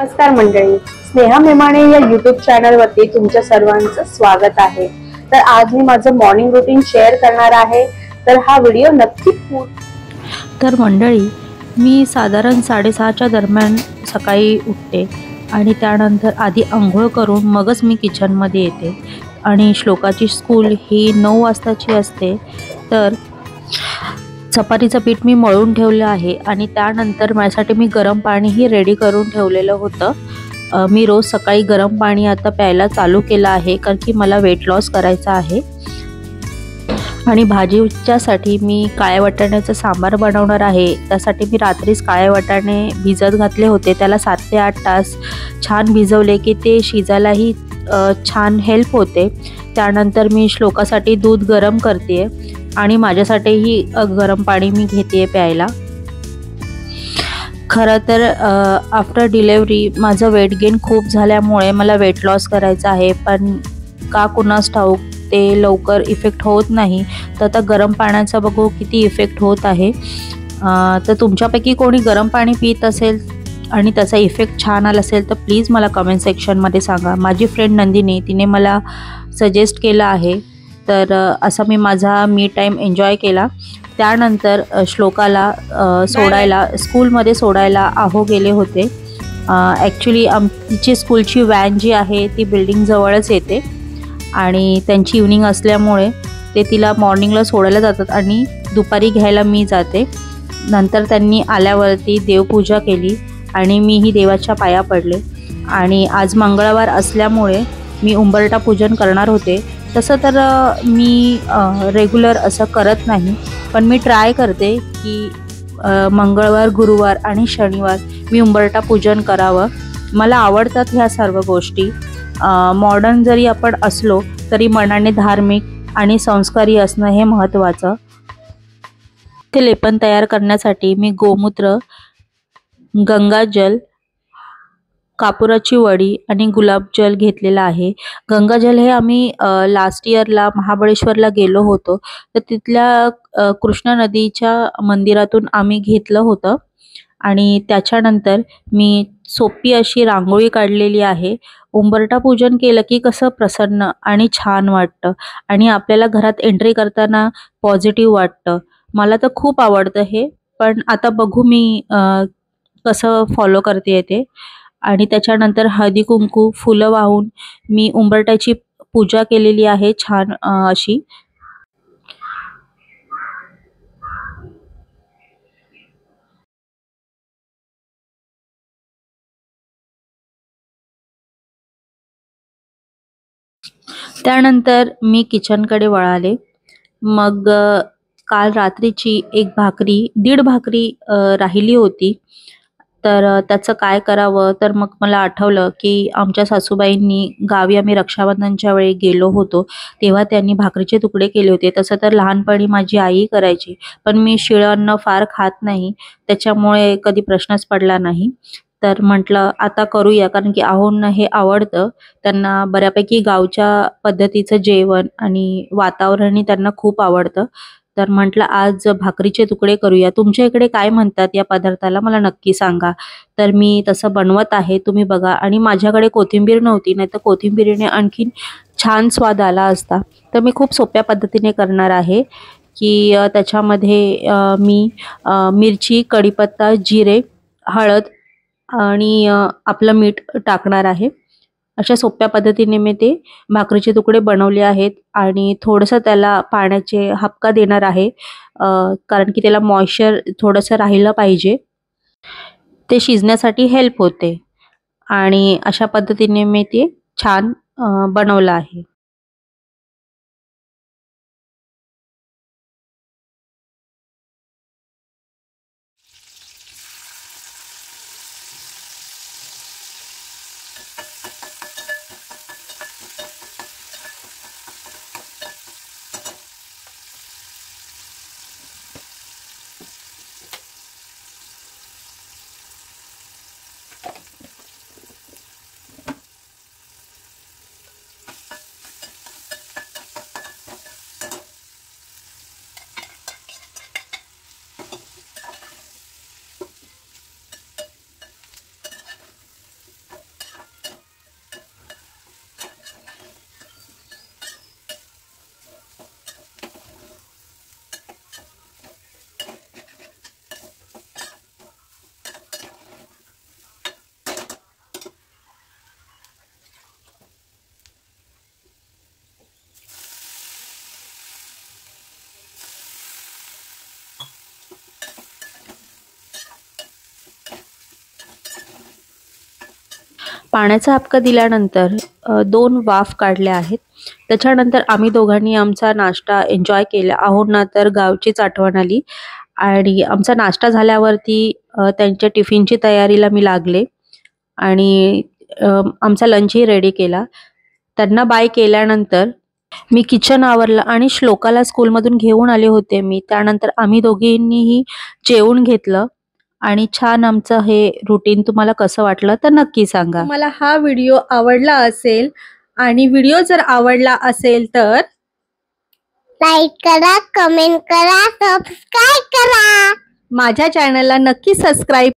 नमस्कार मंडळी, स्नेहा मेमाणे या यूट्यूब चॅनलवरती तुमच्या सर्वांचं स्वागत आहे। तर आज मी माझं मॉर्निंग रुटीन शेअर करणार आहे, तर हा व्हिडिओ नक्की तर मंडळी, मी साधारण 6:30च्या दरम्यान सकाळी उठते आणि त्यानंतर आधी अंघोळ करून मगच मी किचनमध्ये येते आणि श्लोकाची स्कूल ही 9 वाजताची असते। तर चपातीचं पीठ मी मळून ठेवलं आहे आणि त्यानंतर माझ्यासाठी मी गरम पाणीही रेडी करून ठेवलेलं होतं। मी रोज सकाळी गरम पाणी आता प्यायला चालू केलं आहे, कारण की मला वेट लॉस करायचा आहे। आणि भाजीच्यासाठी मी काळ्या वाटाण्याचं सांबार बनवणार आहे। त्यासाठी मी रात्रीच काळे वाटाणे भिजत घातले होते, त्याला 7 ते 8 तास छान भिजवले की ते शिजायलाही छान हेल्प होते। त्यानंतर मी श्लोकासाठी दूध गरम करते आणि माझ्यासाठीही गरम पाणी मी घेते प्यायला। खरं तर आफ्टर डिलेवरी माझं वेट गेन खूप झाल्यामुळे मला वेट लॉस करायचं आहे, पण का कुणास ठाऊक ते लवकर इफेक्ट होत नाही। तर आता गरम पाण्याचा बघू किती इफेक्ट होत आहे। तर तुमच्यापैकी कोणी गरम पाणी पित असेल आणि त्याचा इफेक्ट छान आला असेल तर प्लीज मला कमेंट सेक्शनमध्ये सांगा। माझी फ्रेंड नंदिनी तिने मला सजेस्ट केलं आहे, तर असा मी माझा मी टाईम एन्जॉय केला। त्यानंतर श्लोकाला स्कूलमध्ये सोडायला आहो गेले होते। ॲक्च्युली आमची स्कूलची व्हॅन जी आहे ती बिल्डिंग जवळच येते आणि त्यांची इव्हनिंग असल्यामुळे ते तिला मॉर्निंगला सोडायला जातात आणि दुपारी घ्यायला मी जाते। नंतर त्यांनी आल्यावरती देवपूजा केली आणि मीही देवाच्या पाया पडले। आणि आज मंगळवार असल्यामुळे मी उंबरठा पूजन करणार होते। तसं तर मी रेग्युलर असं करत नाही, पण मी ट्राय करते की मंगळवार, गुरुवार आणि शनिवार मी उंबरठा पूजन करावं। मला आवडतात ह्या सर्व गोष्टी। मॉडर्न जरी आपण असलो तरी मनाने धार्मिक आणि संस्कारी असणं हे महत्त्वाचं। ते लेपन तयार करण्यासाठी मी गोमूत्र, गंगाजल, कापुराची वडी आणि गुलाबजल घेतलेला आहे। गंगाजल हे आम्ही लास्ट इयरला महाबळेश्वरला गेलो होतो, तर तिथल्या कृष्णा नदीच्या मंदिरातून आम्ही घेतलं होतं। आणि त्याच्यानंतर मी सोपी अशी रांगोळी काढलेली आहे। उंबरठा पूजन केलं की कसं प्रसन्न आणि छान वाटतं आणि आपल्याला घरात एंट्री करताना पॉझिटिव्ह वाटतं। मला तर खूप आवडतं हे, पण आता बघू मी कसं फॉलो करते ते। आणि त्याच्यानंतर हळदी कुंकू फुलं वाहून मी उंबरठ्याची पूजा केलेली आहे छान अशी। त्यानंतर मी किचनकडे वळाले। मग काल रात्रीची दीड भाकरी राहिली होती, तर त्याचं काय करावं, तर मग मला आठवलं की आमच्या सासूबाईंनी गावी आम्ही रक्षाबंधनच्या वेळी गेलो होतो तेव्हा त्यांनी भाकरीचे तुकडे केले होते। तसं तर लहानपणी माझी आई करायची, पण मी शिळं अन्न फार खात नाही, त्याच्यामुळे कधी प्रश्नच पडला नाही। तर म्हटलं आता करूया, कारण की आहोंना हे आवडतं। त्यांना बऱ्यापैकी गावच्या पद्धतीचं जेवण आणि वातावरणही त्यांना खूप आवडतं। तर म्हटलं आज भाकरीचे तुकडे करूया। तुमच्या इकडे काय म्हणतात या पदार्थाला मला नक्की सांगा। तर मी तसं बनवत आहे, तुम्ही बघा। आणि माझ्याकडे कोथिंबीर नव्हती, नाहीतर कोथिंबीरीने आणखीन छान स्वाद आला असता। तर मी खूप सोप्या पद्धतीने करणार आहे की त्याच्यामध्ये मी मिरची, कढीपत्ता, जिरे, हळद आणि आपलं मीठ टाकणार आहे। अशा सोप्या पद्धतीने मी ते भाकरीचे तुकडे बनवले आहेत आणि थोडंसं त्याला पाण्याचे हापका देणार आहे, कारण की त्याला मॉइश्चर थोडंसं राहिलं पाहिजे, ते शिजण्यासाठी हेल्प होते। आणि अशा पद्धतीने मी ते छान बनवलं आहे। पाण्याचा हापका दिल्यानंतर 2 वाफ काढल्या आहेत. त्याच्यानंतर आम्ही दोघांनी आमचा नाश्ता एन्जॉय केला. आहोत ना तर गावचीच आठवण आली आणि आमचा नाश्ता झाल्यावरती त्यांच्या टिफिनची तयारीला मी लागले आणि आमचा लंचही रेडी केला. त्यांना बाय केल्यानंतर मी किचन आवरलं आणि श्लोकाला स्कूलमधून घेऊन आले होते मी. त्यानंतर आम्ही दोघींनीही जेवून घेतलं आणि छान आमचं हे रुटीन तुम्हाला कसं वाटलं तर नक्की सांगा. मला हा व्हिडिओ आवडला असेल आणि व्हिडिओ जर आवडला असेल तर लाईक करा, कमेंट करा, सबस्क्राईब करा. माझ्या चॅनलला नक्की सबस्क्राईब